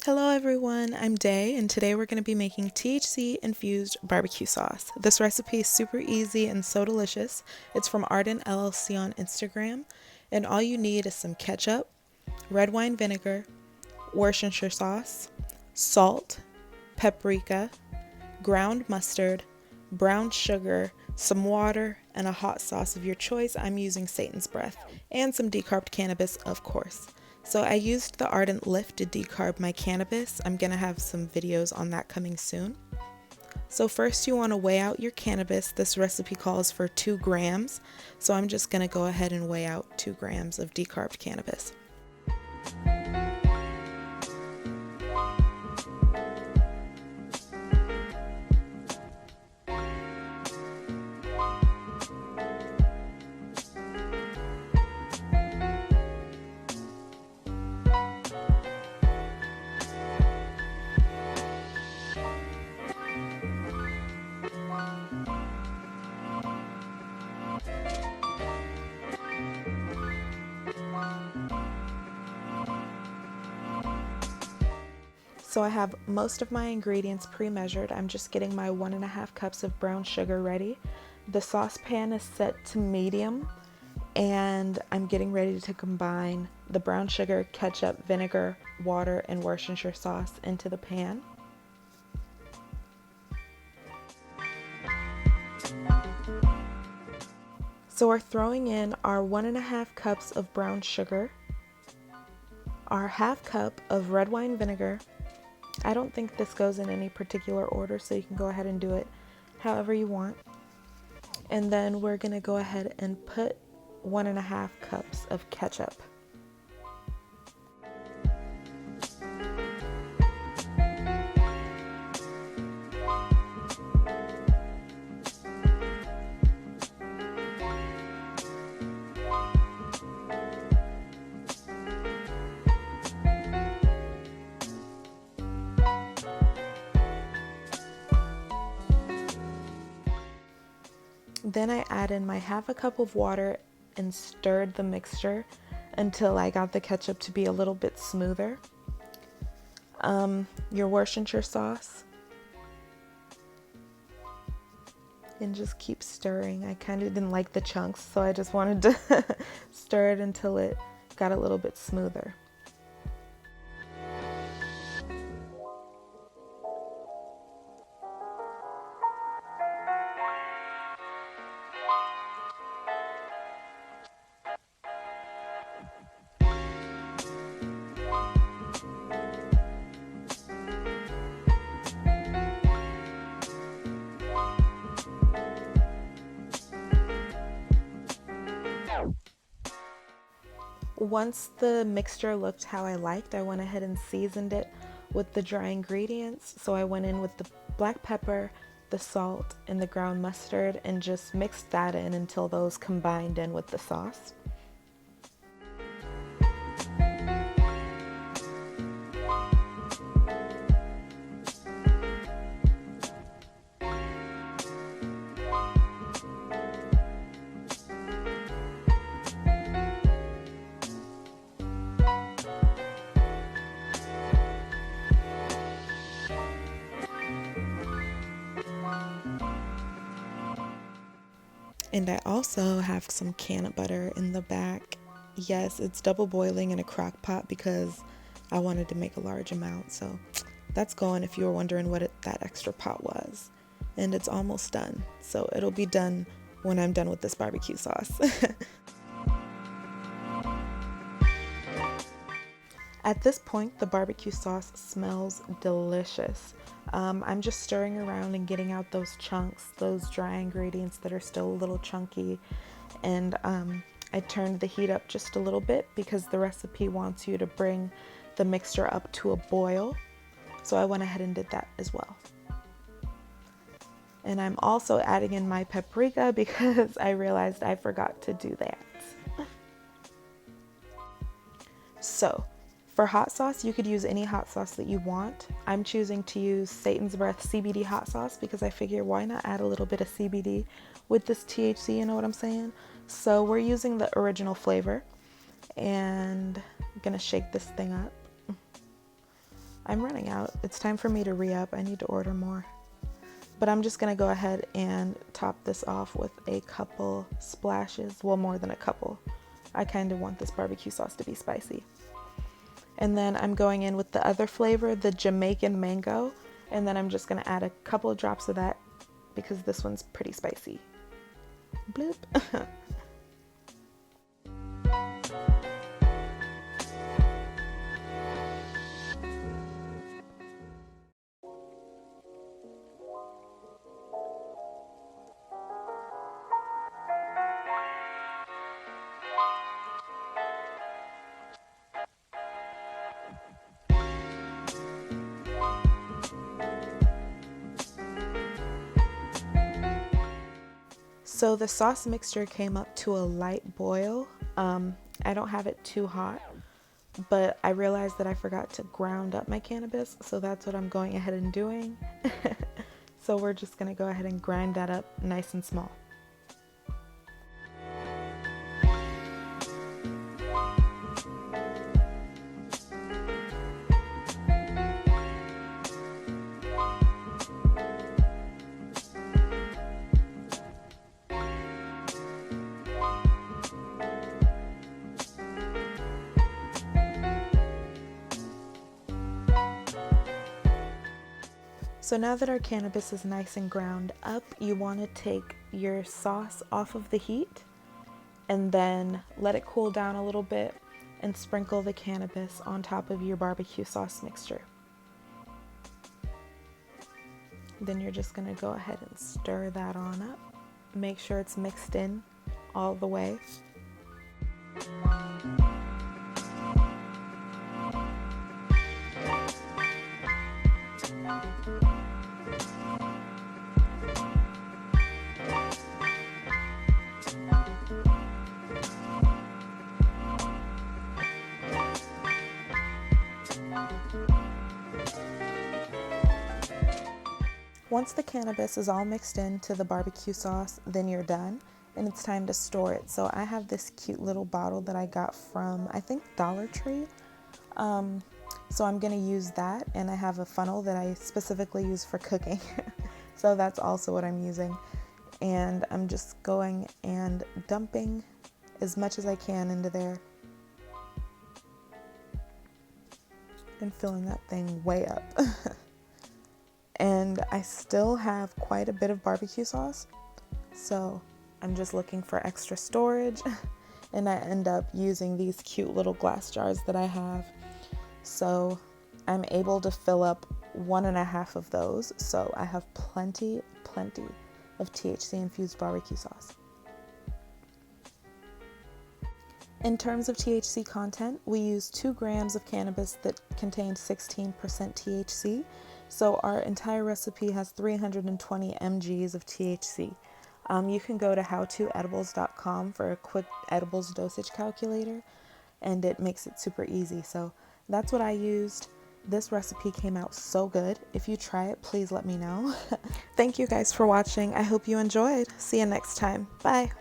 Hello everyone, I'm Day and today we're going to be making THC infused barbecue sauce. This recipe is super easy and so delicious. It's from Ardent LLC on Instagram, and all you need is some ketchup, red wine vinegar, Worcestershire sauce, salt, paprika, ground mustard, brown sugar, some water, and a hot sauce of your choice. I'm using Satan's Breath, and some decarbed cannabis, of course. So I used the Ardent Lift to decarb my cannabis. I'm going to have some videos on that coming soon. So first you want to weigh out your cannabis. This recipe calls for 2 grams. So I'm just going to go ahead and weigh out 2 grams of decarbed cannabis. So I have most of my ingredients pre-measured. I'm just getting my 1.5 cups of brown sugar ready. The saucepan is set to medium, and I'm getting ready to combine the brown sugar, ketchup, vinegar, water, and Worcestershire sauce into the pan. So we're throwing in our 1.5 cups of brown sugar, our 1/2 cup of red wine vinegar. I don't think this goes in any particular order, so you can go ahead and do it however you want. And then we're going to go ahead and put 1.5 cups of ketchup. Then I add in my 1/2 cup of water and stirred the mixture until I got the ketchup to be a little bit smoother. Your Worcestershire sauce. And just keep stirring. I kind of didn't like the chunks, so I just wanted to stir it until it got a little bit smoother. Once the mixture looked how I liked, I went ahead and seasoned it with the dry ingredients. So I went in with the black pepper, the salt, and the ground mustard and just mixed that in until those combined in with the sauce. And I also have some canned butter in the back. Yes, it's double boiling in a crock pot because I wanted to make a large amount. So that's going if you were wondering what that extra pot was. And it's almost done. So it'll be done when I'm done with this barbecue sauce. At this point, the barbecue sauce smells delicious. I'm just stirring around and getting out those chunks, those dry ingredients that are still a little chunky. And I turned the heat up just a little bit because the recipe wants you to bring the mixture up to a boil. So I went ahead and did that as well. And I'm also adding in my paprika because I realized I forgot to do that. So, for hot sauce, you could use any hot sauce that you want. I'm choosing to use Satan's Breath CBD hot sauce because I figure why not add a little bit of CBD with this THC, you know what I'm saying? So we're using the original flavor, and I'm gonna shake this thing up. I'm running out. It's time for me to re-up. I need to order more. But I'm just gonna go ahead and top this off with a couple splashes. Well, more than a couple. I kind of want this barbecue sauce to be spicy. And then I'm going in with the other flavor, the Jamaican mango. And then I'm just gonna add a couple of drops of that because this one's pretty spicy. Bloop. So the sauce mixture came up to a light boil. I don't have it too hot, but I realized that I forgot to ground up my cannabis, so that's what I'm going ahead and doing. So we're just gonna go ahead and grind that up nice and small. So now that our cannabis is nice and ground up, you want to take your sauce off of the heat and then let it cool down a little bit and sprinkle the cannabis on top of your barbecue sauce mixture. Then you're just going to go ahead and stir that on up. Make sure it's mixed in all the way. Once the cannabis is all mixed into the barbecue sauce, then you're done and it's time to store it. So I have this cute little bottle that I got from, I think, Dollar Tree. So I'm gonna use that, and I have a funnel that I specifically use for cooking. So that's also what I'm using. And I'm just going and dumping as much as I can into there and filling that thing way up. And I still have quite a bit of barbecue sauce, so I'm just looking for extra storage, and I end up using these cute little glass jars that I have. So I'm able to fill up 1.5 of those, so I have plenty of THC infused barbecue sauce. In terms of THC content, we use 2 grams of cannabis that contains 16% THC. So our entire recipe has 320 mgs of THC. You can go to howtoedibles.com for a quick edibles dosage calculator, and it makes it super easy. So that's what I used. This recipe came out so good. If you try it, please let me know. Thank you guys for watching. I hope you enjoyed. See you next time. Bye.